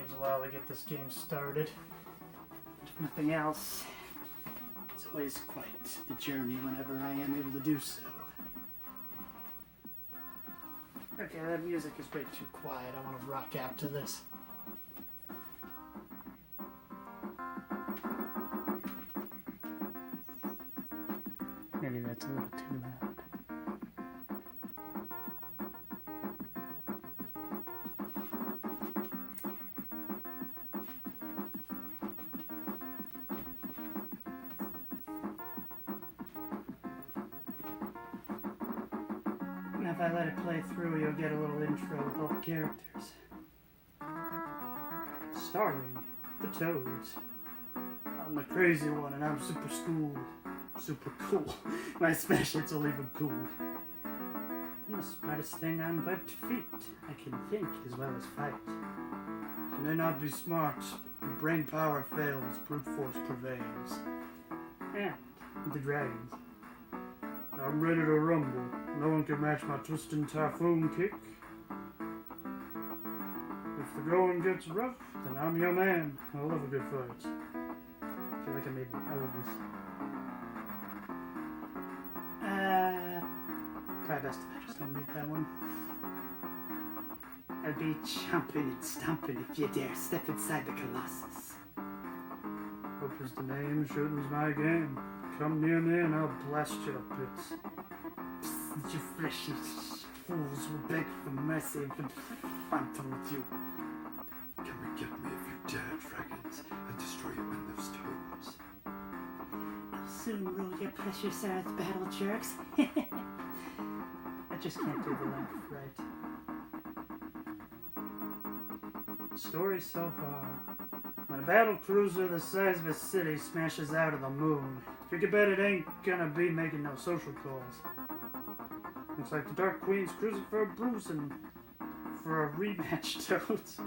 takes a while to get this game started. If nothing else, it's always quite the journey whenever I am able to do so. Okay, that music is way too quiet. I want to rock out to this. Maybe that's a little too loud. Now if I let it play through, you'll get a little intro with all the characters. Starring the Toads. I'm the crazy one and I'm super cool. My specials will leave him cool. I'm the smartest thing on webbed feet. I can think as well as fight. You may not be smart, your brain power fails, brute force prevails. And the dragons. I'm ready to rumble. No one can match my twisting typhoon kick. If the going gets rough, then I'm your man. I love a good fight. I feel like I made the Elvis. Probably best if I just don't read that one. I'll be chomping and stomping if you dare step inside the Colossus. Hope is the name, shooting's my game. Come near me and I'll blast you to bits. Psst, you fleshy fools will beg for mercy and I'm through with you. Come and get me if you dare, dragons, and destroy you in those toads. I'll soon rule your precious earth, battle jerks. I just can't do the laugh right. Story so far. When a battle cruiser the size of a city smashes out of the moon, you can bet it ain't gonna be making no social calls. Looks like the Dark Queen's cruising for a bruising. For a rematch, Toads.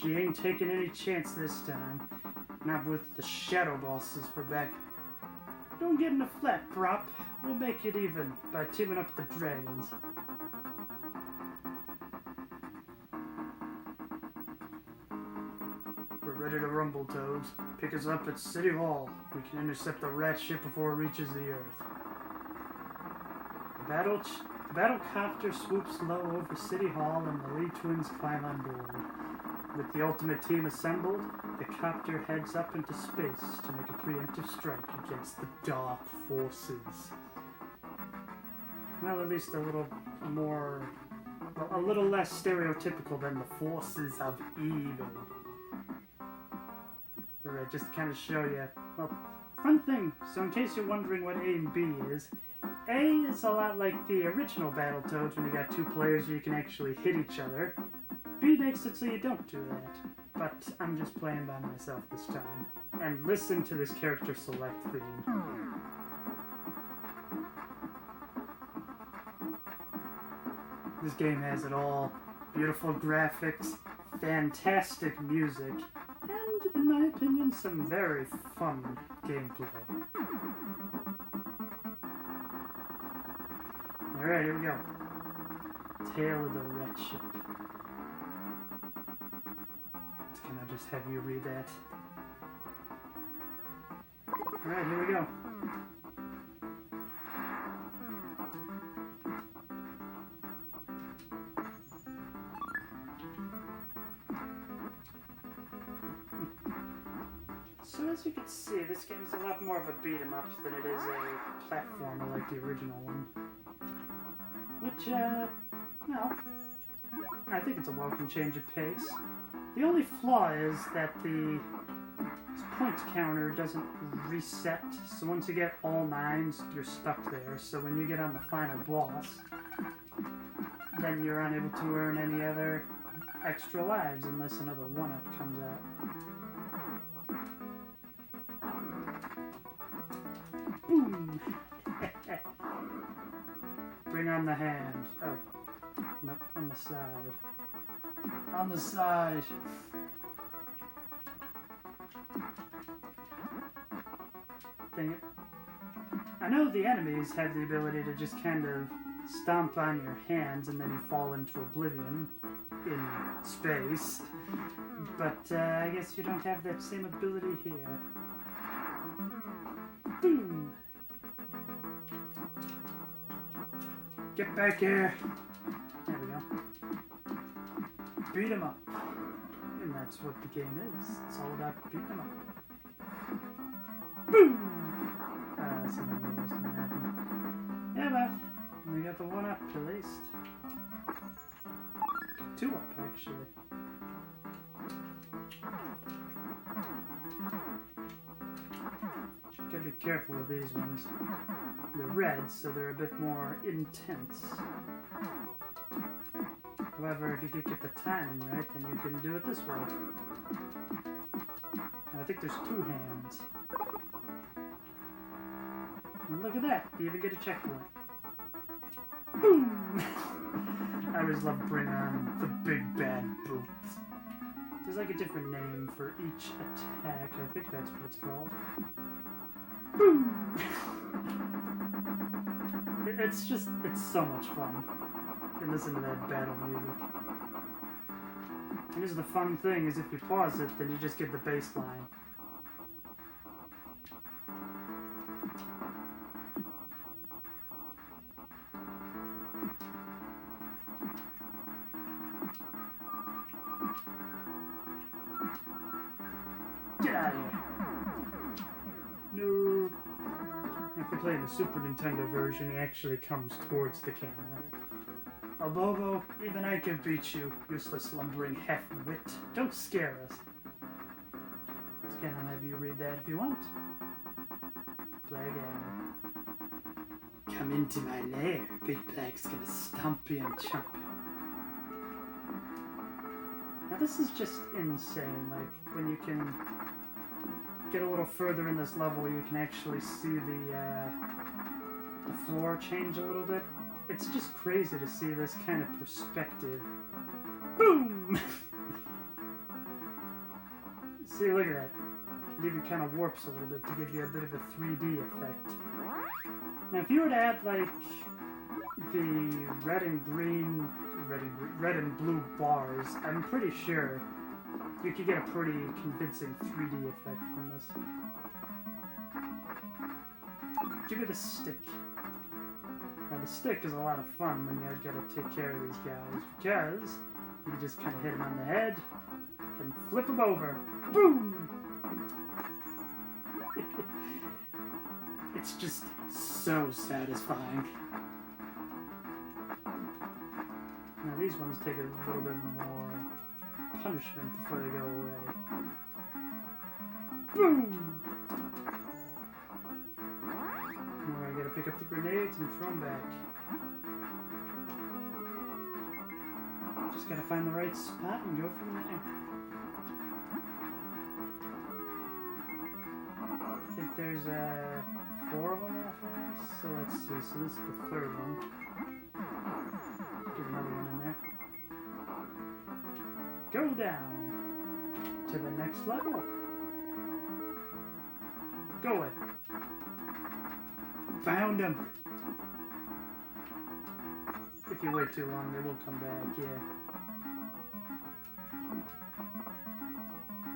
She ain't taking any chance this time. Not with the shadow bosses for back. Don't get in a flat prop. We'll make it even by teaming up with the dragons. We're ready to rumble, Toads. Pick us up at City Hall. We can intercept the rat ship before it reaches the Earth. The battlecopter swoops low over City Hall and the Lee twins climb on board. With the ultimate team assembled, the copter heads up into space to make a preemptive strike against the Dark Forces. Well, at least a little less stereotypical than the forces of evil. Alright, just to kind of show you. Well, fun thing, so in case you're wondering what A and B is, A is a lot like the original Battletoads when you got two players you can actually hit each other. B makes it so you don't do that. But I'm just playing by myself this time. And listen to this character select theme. This game has it all. Beautiful graphics, fantastic music, and, in my opinion, some very fun gameplay. Alright, here we go. Tale of the Rat Ship. Can I just have you read that? Alright, here we go. So as you can see, this game is a lot more of a beat-em-up than it is a platformer like the original one. Which, well, I think it's a welcome change of pace. The only flaw is that the points counter doesn't reset, so once you get all 9s, you're stuck there. So when you get on the final boss, then you're unable to earn any other extra lives unless another 1-up comes out. Boom! Bring on the hand. Oh, no, on the side. On the side. Dang it. I know the enemies have the ability to just kind of stomp on your hands and then you fall into oblivion in space. But I guess you don't have that same ability here. Boom! Get back here! There we go. Beat 'em up. And that's what the game is. It's all about beating 'em up. Boom! Something that was gonna happen. Yeah, but we got the 1-up at least. 2-up, actually. Gotta be careful with these ones. They're red, so they're a bit more intense. However, if you could get the timing right, then you can do it this way. I think there's 2 hands. And look at that! You even get a checkpoint. Boom! I always love bringing on the big bad boots. There's like a different name for each attack. I think that's what it's called. Boom! It's so much fun. And listen to that battle music. And here's the fun thing, is if you pause it, then you just get the bass line. Get out of here. No. If you're playing the Super Nintendo version, he actually comes towards the camera. Oh, Bobo, even I can beat you, useless lumbering half-wit. Don't scare us. Again, I'll have you read that if you want. Play again. Come into my lair. Big Black's gonna stomp you and chomp you. Now this is just insane, like, when you can get a little further in this level, you can actually see the floor change a little bit. It's just crazy to see this kind of perspective. Boom! See, look at that. It even kind of warps a little bit to give you a bit of a 3D effect. Now, if you were to add, like, the red and blue bars, I'm pretty sure you could get a pretty convincing 3D effect from this. Give me the stick. Now the stick is a lot of fun when you gotta take care of these guys, because you just kind of hit them on the head and flip them over. Boom! It's just so satisfying. Now these ones take a little bit more punishment before they go away. Boom! Now I gotta pick up the grenades and throw them back. Just gotta find the right spot and go from there. I think there's 4 of them off of this, so let's see. So this is the 3rd one. Get another one in there. Go down to the next level. Go away. Found him. If you wait too long, they will come back, yeah.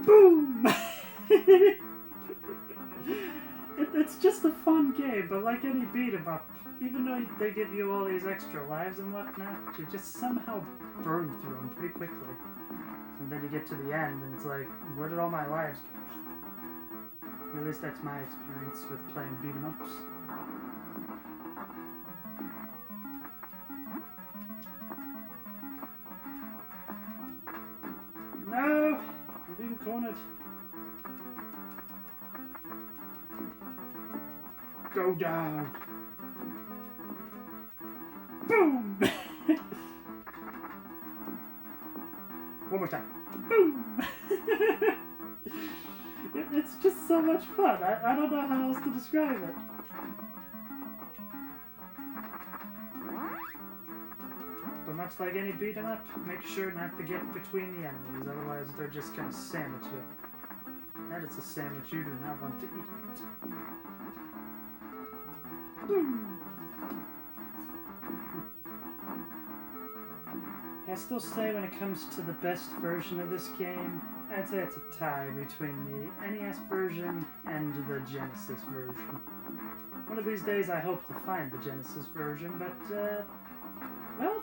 Boom! It's just a fun game, but like any beat 'em up, even though they give you all these extra lives and whatnot, you just somehow burn through them pretty quickly. And then you get to the end, and it's like, where did all my lives go? At least that's my experience with playing beat 'em ups. No! I'm being cornered. Go down. Boom! One more time. Boom! It's just so much fun. I don't know how else to describe it. But much like any beat 'em up, make sure not to get between the enemies, otherwise they're just gonna sandwich you. That is a sandwich you do not want to eat. Boom! I still say when it comes to the best version of this game, I'd say it's a tie between the NES version and the Genesis version. One of these days I hope to find the Genesis version, but, well,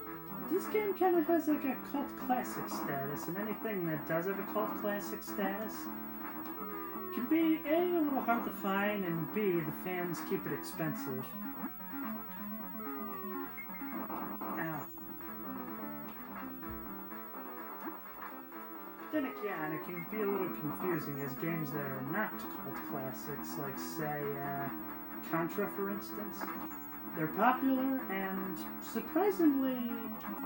this game kind of has like a cult classic status, and anything that does have a cult classic status can be A, a little hard to find, and B, the fans keep it expensive. Ow. Then again, it can be a little confusing as games that are not cult classics, like say, Contra for instance. They're popular, and surprisingly,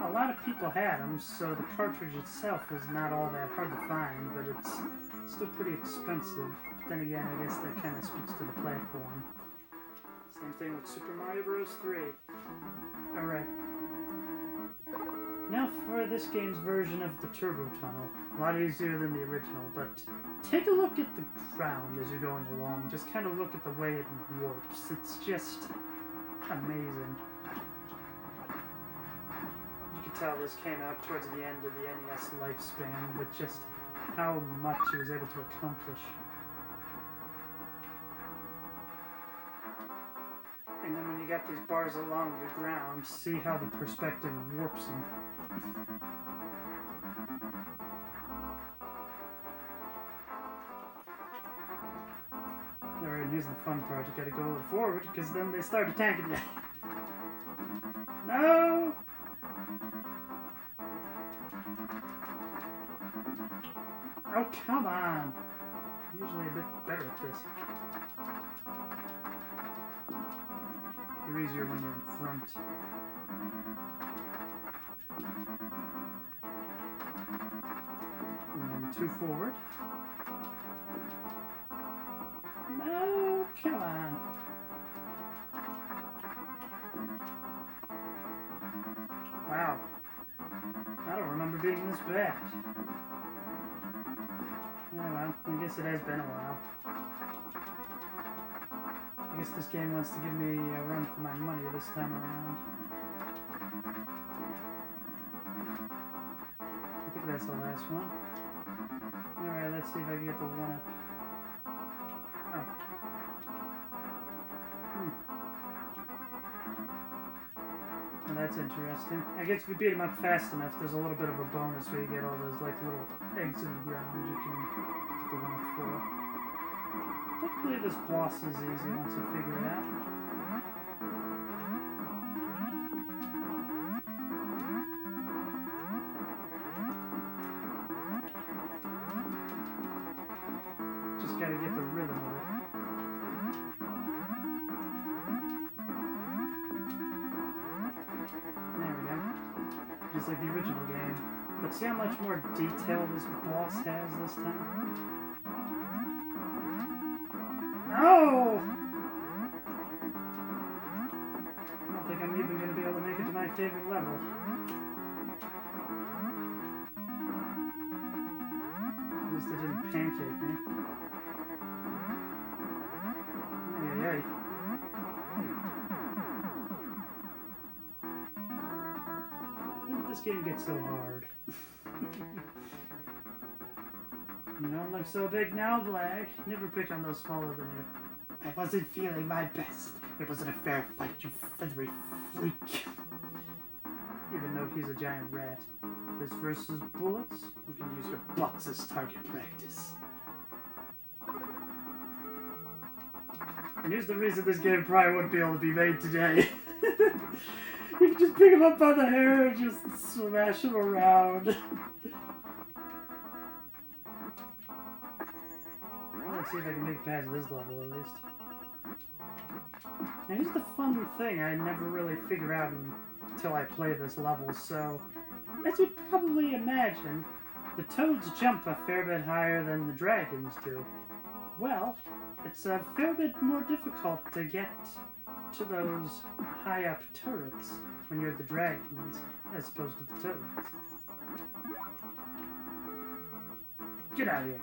a lot of people had them, so the cartridge itself is not all that hard to find, but it's still pretty expensive. But then again, I guess that kind of speaks to the platform. Same thing with Super Mario Bros. 3. Alright. Now for this game's version of the Turbo Tunnel. A lot easier than the original, but take a look at the ground as you're going along. Just kind of look at the way it warps. It's just amazing. You can tell this came out towards the end of the NES lifespan, but just how much it was able to accomplish. And then when you got these bars along the ground, see how the perspective warps them. Alright, here's the fun part. You gotta go a little forward, because then they start attacking you. No! Oh, come on! I'm usually a bit better at this. They're easier when you're in front. And then 2 forward. No, come on. Wow. I don't remember being this bad. Oh well, I guess it has been a while. I guess this game wants to give me a run for my money this time around. I think that's the last one. Alright, let's see if I can get the one up. Oh. Well, that's interesting. I guess if you beat them up fast enough, there's a little bit of a bonus where you get all those like little eggs in the ground you can get the one up for. Technically this boss is easy once you figure it out. Just gotta get the rhythm of it. There we go. Just like the original game. But see how much more detail this boss has this time? No! I don't think I'm even going to be able to make it to my favorite level. At least it didn't pancake me. Ay. When did this game get so hard? You don't look so big now, Black. Never pick on those smaller than you. I wasn't feeling my best. It wasn't a fair fight, you feathery freak. Even though he's a giant rat. This versus bullets, we can use your butts as target practice. And here's the reason this game probably wouldn't be able to be made today. You can just pick him up by the hair and just smash him around. Let's see if I can make it past this level at least. Now here's the fun thing I never really figure out until I play this level, so as you'd probably imagine, the toads jump a fair bit higher than the dragons do. Well, it's a fair bit more difficult to get to those high up turrets when you're the dragons as opposed to the toads. Get out of here.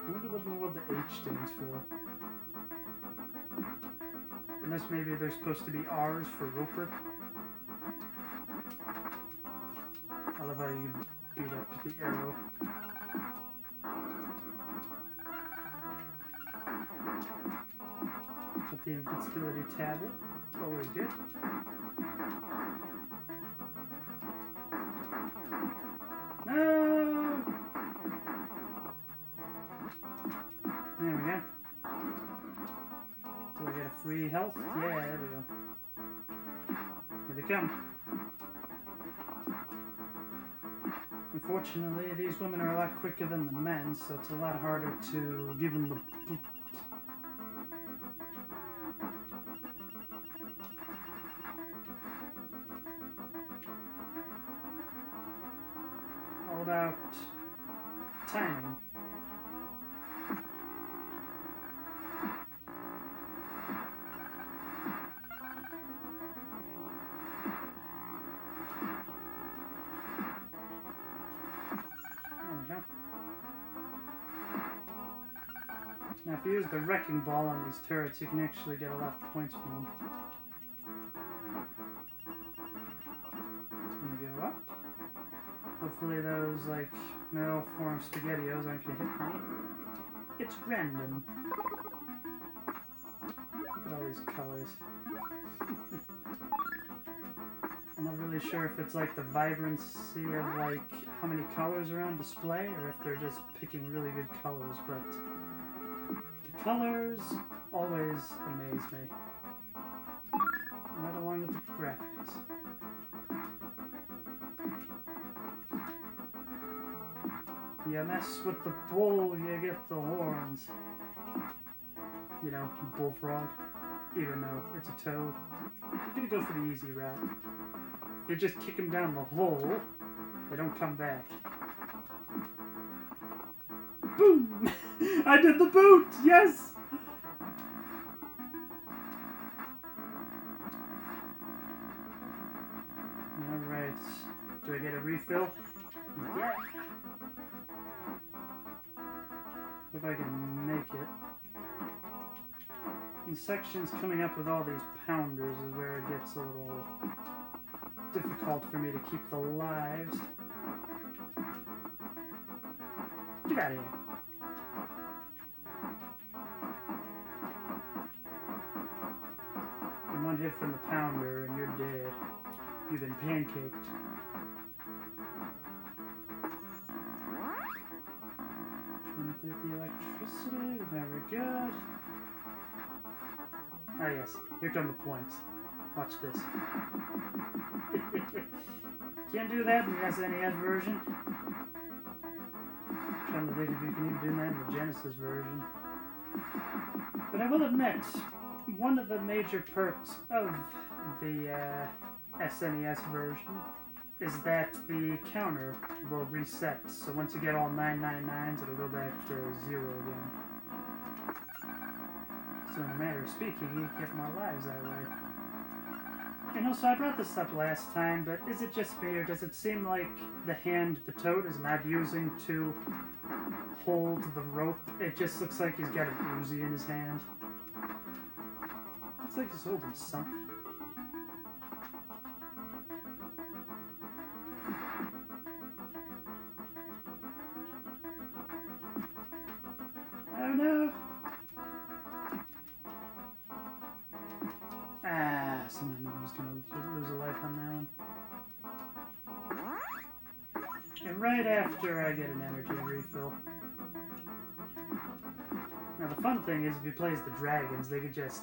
I wonder what the H stands for. Unless maybe they're supposed to be R's for Roper. I love how you can beat up the arrow. But the invincibility tablet, always good. No! There we go. Do I get a free health? Yeah, there we go. Here they come. Unfortunately, these women are a lot quicker than the men, so it's a lot harder to give them the boot. All about timing. Now, if you use the wrecking ball on these turrets, you can actually get a lot of points from them. I'm gonna go up. Hopefully those, like, metal form SpaghettiOs aren't gonna hit me. It's random. Look at all these colors. I'm not really sure if it's like the vibrancy of, like, how many colors are on display, or if they're just picking really good colors, but the colors always amaze me. Right along with the graphics. You mess with the bull, you get the horns. You know, bullfrog, even though it's a toad. I'm gonna go for the easy route. If you just kick them down the hole, they don't come back. Boom! I did the boot! Yes! Alright. Do I get a refill? Yeah. Hope I can make it. The sections coming up with all these pounders is where it gets a little difficult for me to keep the lives. Get out of here. And one hit from the pounder and you're dead. You've been pancaked. Into the electricity, very good. Ah yes, here come the points. Watch this. Can't do that in the S.N.E.S version. I'm trying to think if you can even do that in the Genesis version. But I will admit, one of the major perks of the S.N.E.S version is that the counter will reset. So once you get all 999s, it'll go back to 0 again. So in a matter of speaking, you get more lives that way. And also, I brought this up last time, but is it just me, or does it seem like the hand the toad is not using to hold the rope? It just looks like he's got an Uzi in his hand. Looks like he's holding something. Oh no! Ah, someone knew I was gonna lose a life on that one. And right after I get an energy refill. Now the fun thing is, if he plays the dragons, they could just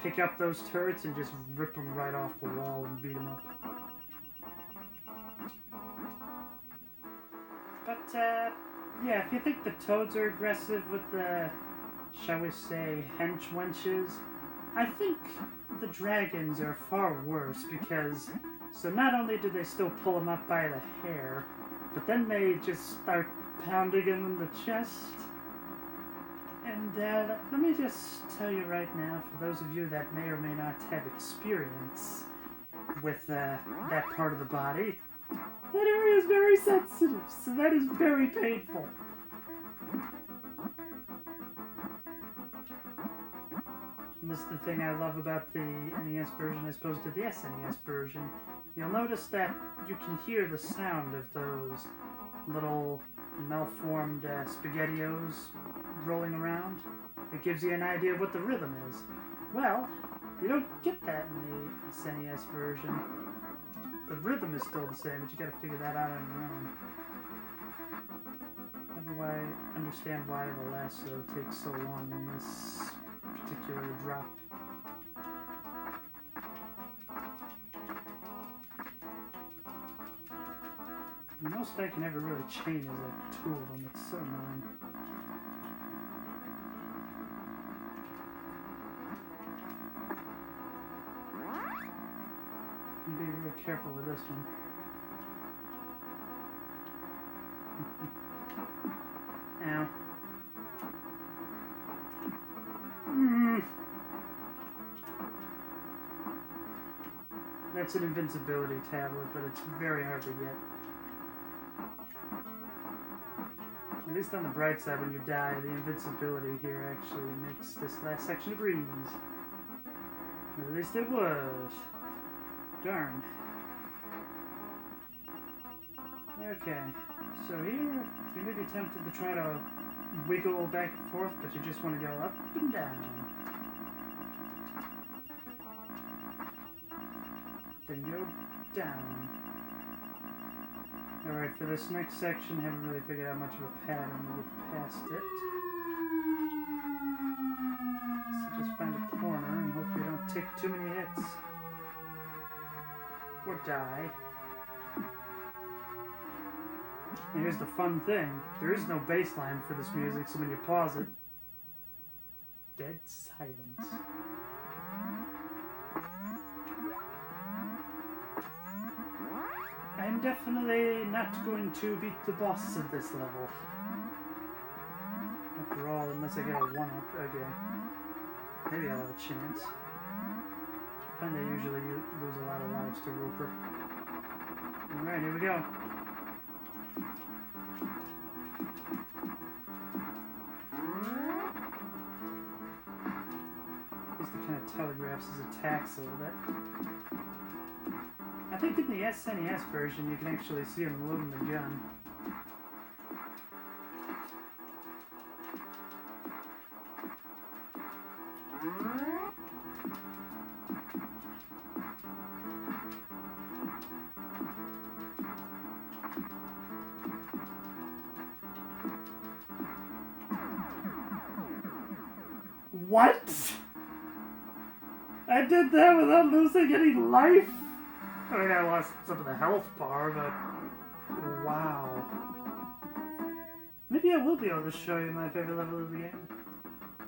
pick up those turrets and just rip them right off the wall and beat them up. But, yeah, if you think the toads are aggressive with the, shall we say, hench wenches, I think the dragons are far worse because, so not only do they still pull them up by the hair, but then they just start pounding him in the chest. And let me just tell you right now, for those of you that may or may not have experience with that part of the body, that area is very sensitive, so that is very painful. And this is the thing I love about the NES version as opposed to the S.N.E.S version. You'll notice that you can hear the sound of those little malformed SpaghettiOs rolling around. It gives you an idea of what the rhythm is. Well, you don't get that in the S.N.E.S version. The rhythm is still the same, but you gotta figure that out on your own. How do I understand why the lasso takes so long in this particular drop? The most I can ever really chain is like 2 of them. It's so annoying. Be real careful with this one. Ow. That's an invincibility tablet, but it's very hard to get. At least on the bright side, when you die, the invincibility here actually makes this last section a breeze. Or at least it was. Darn. Okay, so here you may be tempted to try to wiggle back and forth, but you just want to go up and down. Then go down. Alright, for this next section, haven't really figured out much of a pattern to get past it. So just find a corner and hope you don't take too many hits. Or die. And here's the fun thing. There is no bass line for this music, so when you pause it, dead silence. I'm definitely not going to beat the boss of this level. After all, unless I get a 1-up, okay. Maybe I'll have a chance. And they usually lose a lot of lives to Roper. Alright, here we go. At least it kind of telegraphs his attacks a little bit. I think in the S.N.E.S version you can actually see him loading the gun. What? I did that without losing any life? I mean, I lost some of the health bar, but wow. Maybe I will be able to show you my favorite level of the game.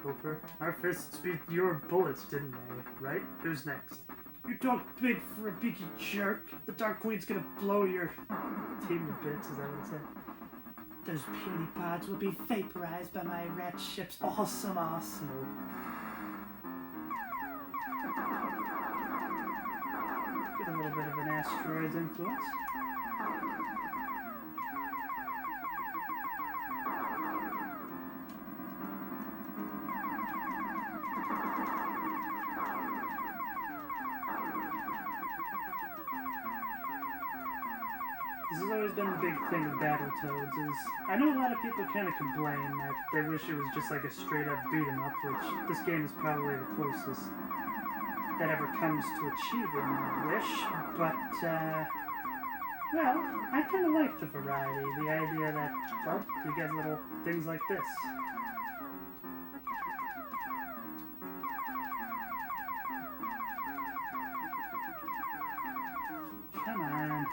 Hooper, our fists beat your bullets, didn't they? Right? Who's next? You talk big for a beaky jerk. The Dark Queen's gonna blow your team to bits, is that what it said? Those puny pods will be vaporized by my rat ship's awesome arsenal. Get a little bit of an asteroid's influence. This has always been the big thing with Battletoads is, I know a lot of people kind of complain that they wish it was just like a straight up beat 'em up, which this game is probably the closest that ever comes to achieving that wish, but, well, I kind of like the variety, the idea that, well, you get little things like this. Come on.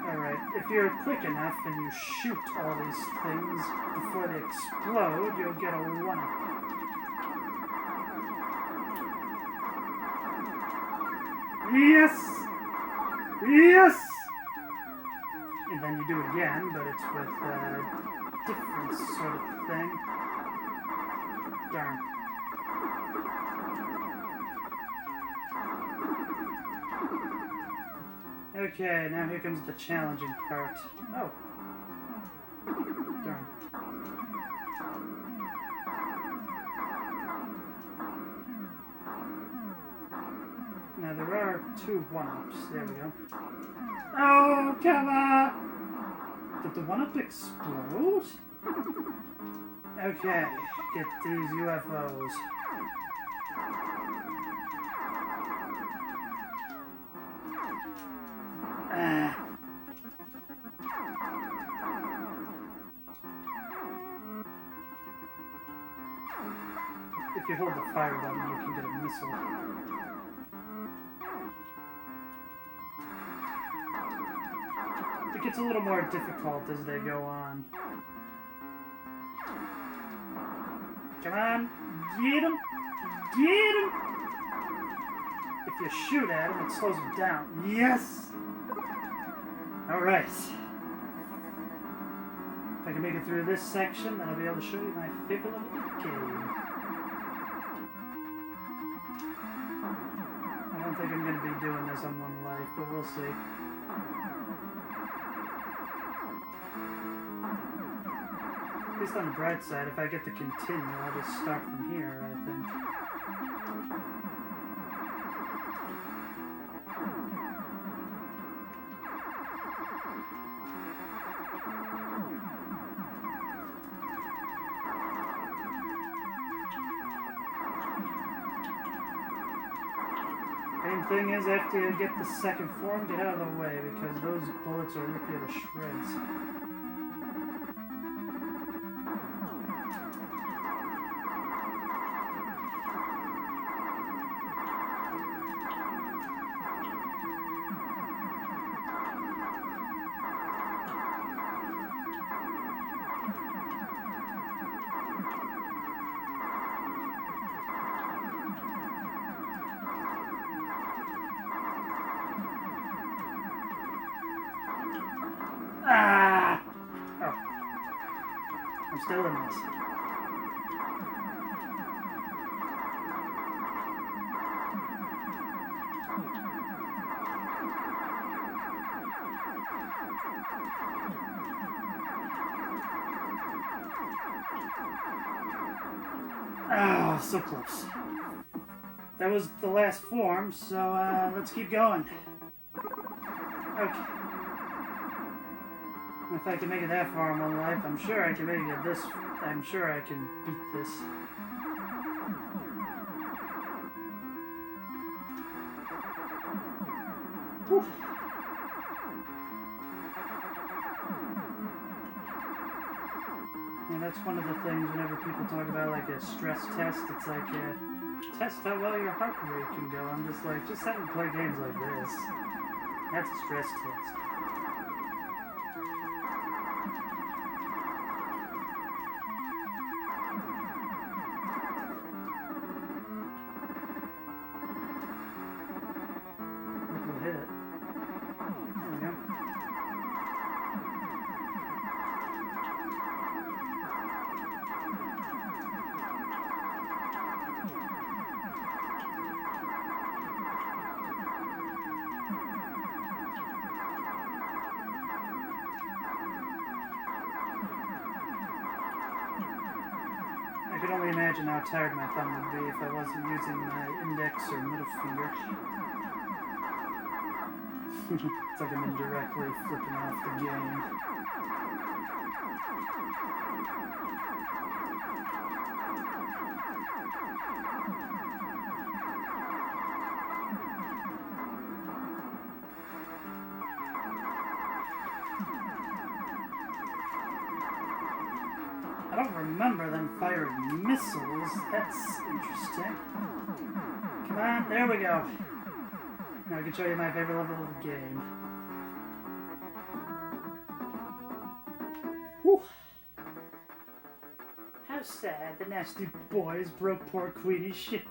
Alright, if you're quick enough and you shoot all these things before they explode, you'll get a 1-up. Yes! Yes! And then you do it again, but it's with a different sort of thing. Darn. Okay, now here comes the challenging part. Oh. Darn. Now there are 2 1-ups. There we go. Oh, come on! Did the 1-up explode? Okay, get these UFOs. If you hold the fire button, you can get a missile. It gets a little more difficult as they go on. Come on, get him! Get him! If you shoot at him, it slows him down. Yes! Alright. If I can make it through this section, then I'll be able to show you my favorite level of the game. I don't think I'm going to be doing this on 1 life, but we'll see. At least on the bright side, if I get to continue, I'll just start from here, I think. Main thing is, after you get the second form, get out of the way, because those bullets will rip you to shreds. Ah! Oh. I'm still in this. Oh, so close. That was the last form, so let's keep going. Okay. If I can make it that far in 1 life, I'm sure I can make it this. I'm sure I can beat this. Whew. And that's one of the things whenever people talk about like a stress test, it's like test how well your heart rate can go. I'm just like, just having to play games like this. That's a stress test. Hit it. There we go. I can only imagine how tired my thumb would be if I wasn't using my index or middle finger. It's like I'm indirectly flipping off the game. I don't remember them firing missiles. That's interesting. Come on, there we go. Now I can show you my favorite level of the game. Whew. How sad the nasty boys broke poor Queenie's ship.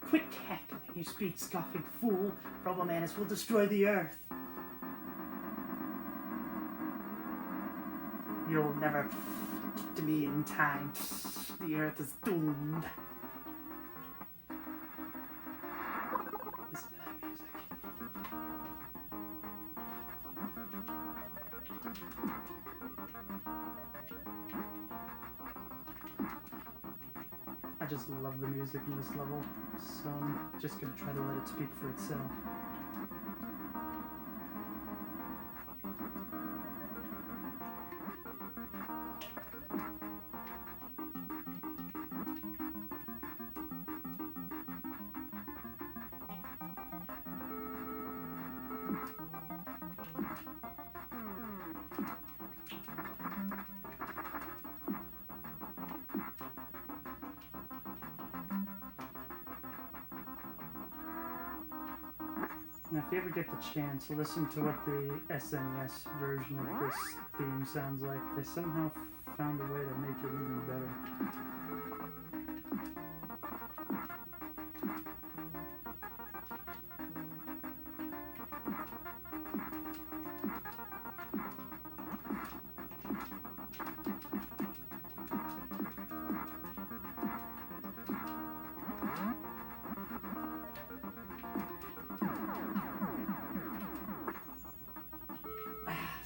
Quit cackling, you speed-scoffing fool. Robomanus will destroy the Earth. You'll never get to me in time. The Earth is doomed. I just love the music in this level, so I'm just gonna try to let it speak for itself. Now, if you ever get the chance, listen to what the S.N.E.S version of this theme sounds like. They somehow found a way to make it even better.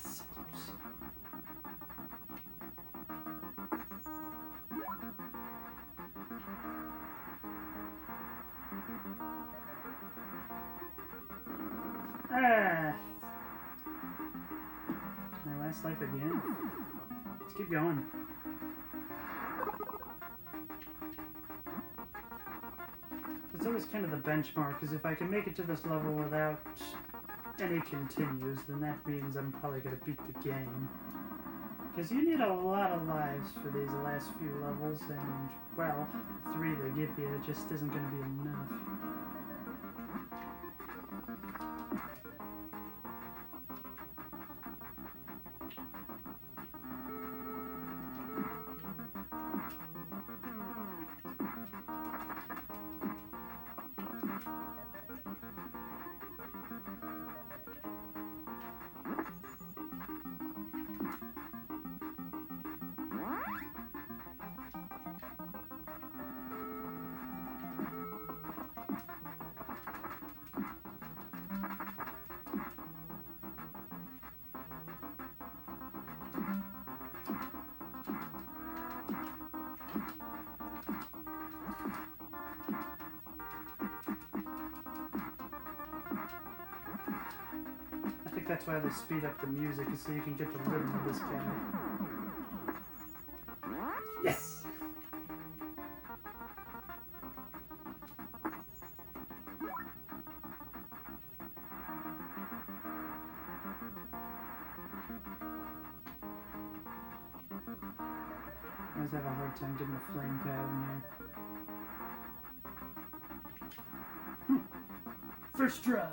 So close. My last life again. Let's keep going. It's always kind of the benchmark, because if I can make it to this level without any continues, then that means I'm probably going to beat the game. Because you need a lot of lives for these last few levels, and, well, 3 they give you just isn't going to be enough. I think that's why they speed up the music, is so you can get the rhythm of this guy. Yes! I always have a hard time getting the flame pad in here. First try!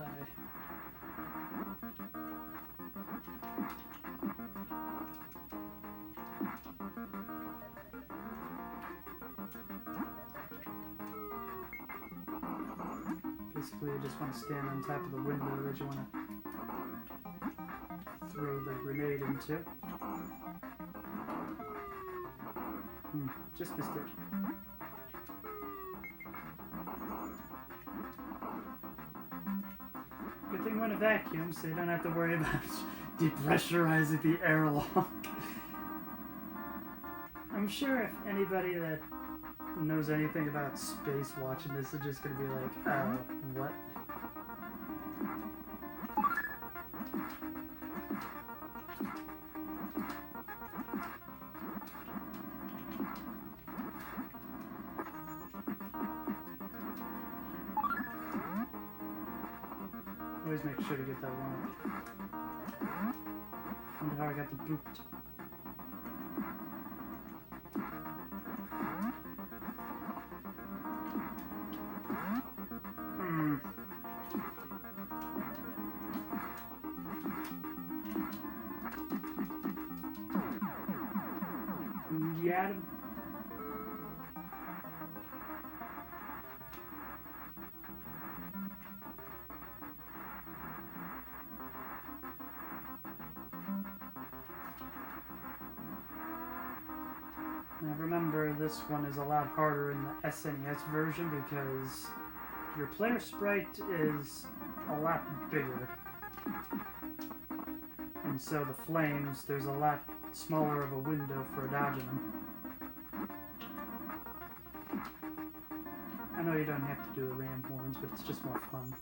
Basically, you just want to stand on top of the window that you want to throw the grenade into. Just missed it. Good thing we're in a vacuum, so you don't have to worry about depressurizing the airlock. I'm sure if anybody that knows anything about space watching this is just gonna be like, what? Always make sure to get that one. Wonder how I got the boot. Yeah. Now remember, this one is a lot harder in the S.N.E.S version because your player sprite is a lot bigger. And so the flames, there's a lot smaller of a window for dodging them. know you don't have to do the ram horns, but it's just more fun.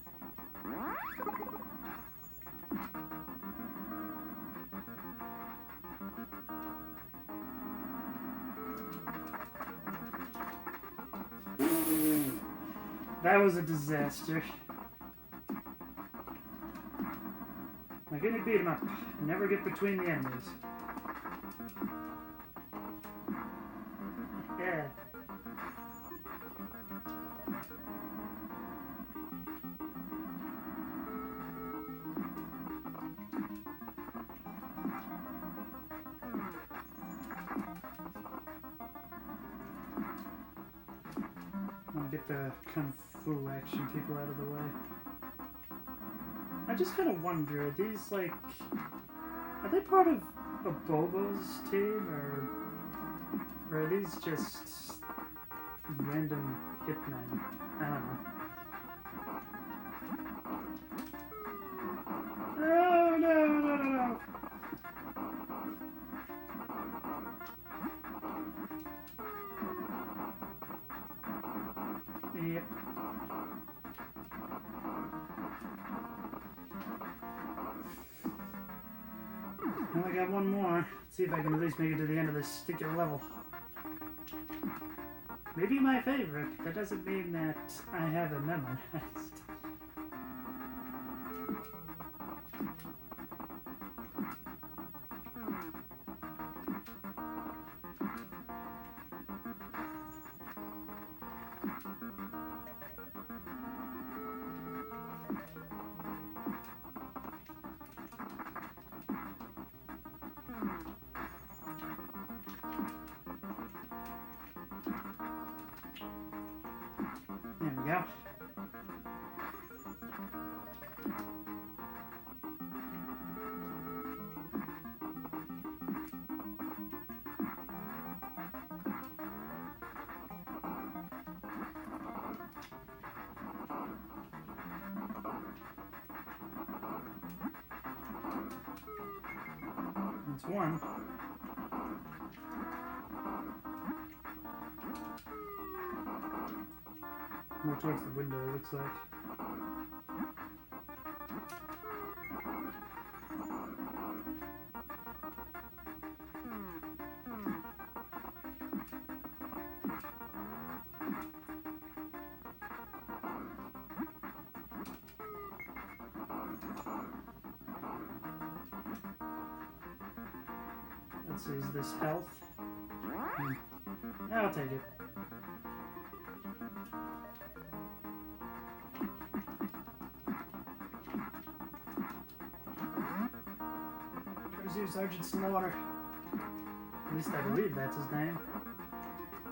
That was a disaster. Like any beat 'em up, never get between the enemies. Yeah. I want to get the kung fu action people out of the way. I just kind of wonder, are these like, are they part of a Bobo's team, or are these just random hitmen? I don't know. Oh no, no, no, no! Yep. Well, I got one more. Let's see if I can at least make it to the end of this particular level. Maybe my favorite, but that doesn't mean that I have it memorized. There we go. That's one. More towards the window, it looks like. Let's see, is this health? I'll take it. There's you, Sergeant Slaughter. At least I believe that's his name.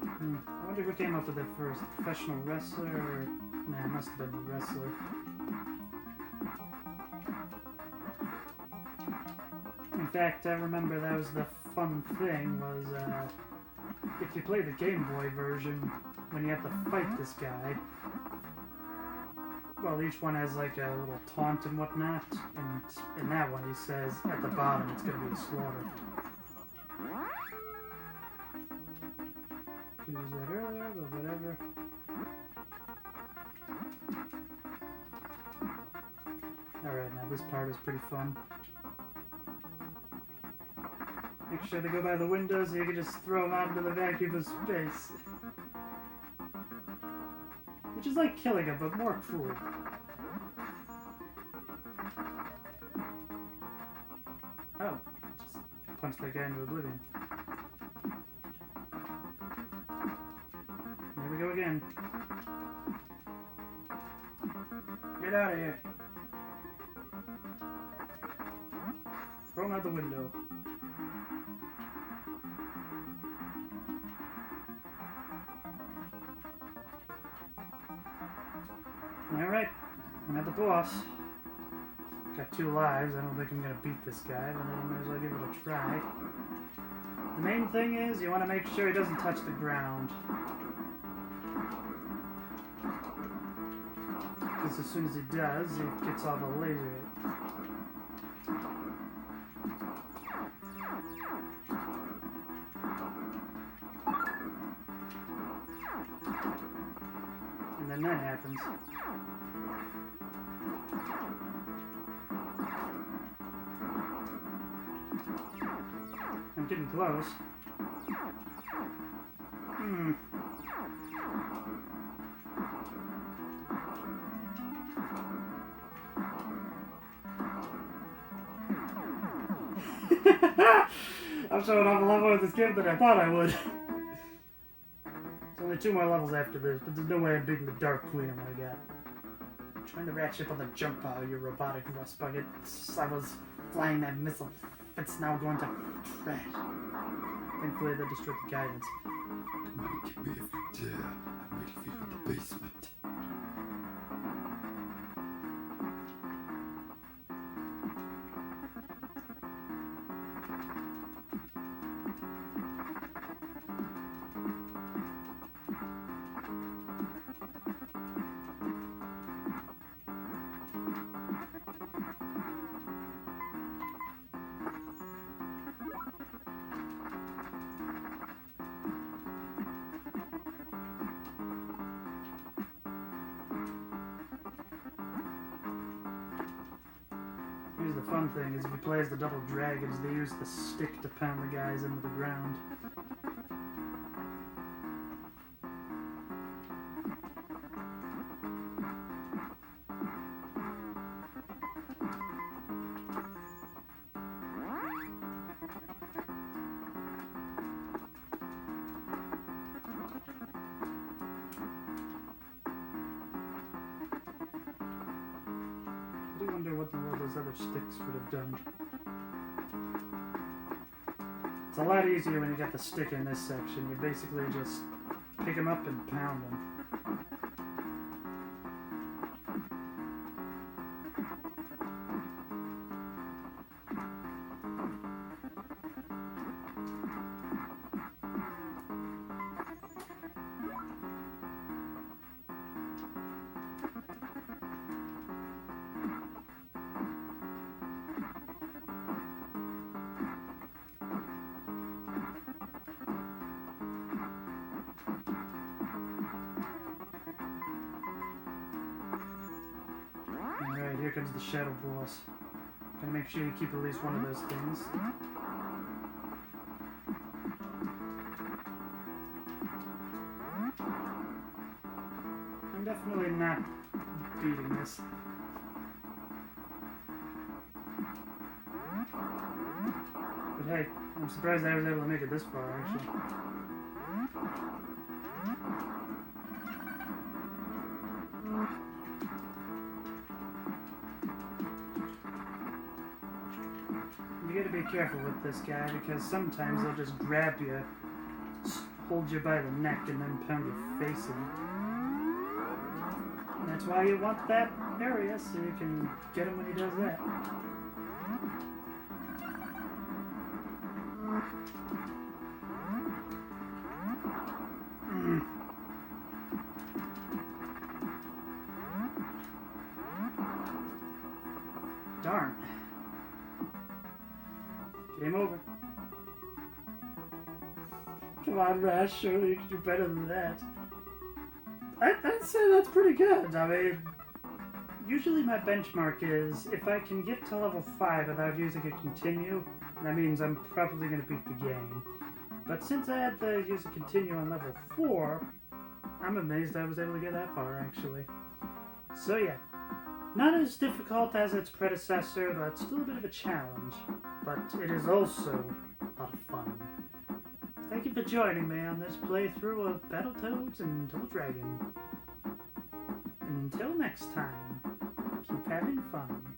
I wonder who came up with it first. Professional wrestler or... Nah, it must have been the wrestler. In fact, I remember that was the fun thing, was if you play the Game Boy version, when you have to fight this guy, well, each one has like a little taunt and whatnot, and in that one he says at the bottom it's going to be a slaughter. Could use that earlier, but whatever. Alright, now this part is pretty fun. Make sure to go by the windows so you can just throw them out into the vacuum of space. Which is like killing him, but more cruel. Oh, just punch that guy into oblivion. There we go again. Get out of here. Throw him out the window. Alright, I'm at the boss. Got 2 lives. I don't think I'm going to beat this guy, but I might as well give it a try. The main thing is you want to make sure he doesn't touch the ground. Because as soon as he does, he gets all the laser hit. And then that happens. I'm getting close. I'm showing off a lot more of this game than I thought I would. There's only 2 more levels after this, but there's no way I'm beating the Dark Queen on what I got. I'm trying to ratchet up on the jump pile, you robotic rust bucket. I was flying that missile. It's now going to trash. Thankfully, they destroyed the guidance. Come on and get me if you dare. I'm waiting for you in the basement. Here's the fun thing, is if you play as the double dragons, they use the stick to pound the guys into the ground. I do wonder what all those other sticks would have done. It's a lot easier when you got the stick in this section. You basically just pick them up and pound them. Alright, here comes the shadow boss. Gotta make sure you keep at least one of those things. I'm definitely not beating this. But hey, I'm surprised I was able to make it this far, actually. You gotta be careful with this guy because sometimes they'll just grab you, hold you by the neck, and then pound your face in. And that's why you want that area, so you can get him when he does that. Darn. Game over. Come on, Rash, surely you can do better than that. I'd say that's pretty good. I mean, usually my benchmark is if I can get to level 5 without using a continue, that means I'm probably going to beat the game. But since I had to use a continue on level 4, I'm amazed I was able to get that far, actually. So yeah, not as difficult as its predecessor, but still a bit of a challenge. But it is also a lot of fun. Thank you for joining me on this playthrough of Battletoads and Double Dragon. Until next time, keep having fun.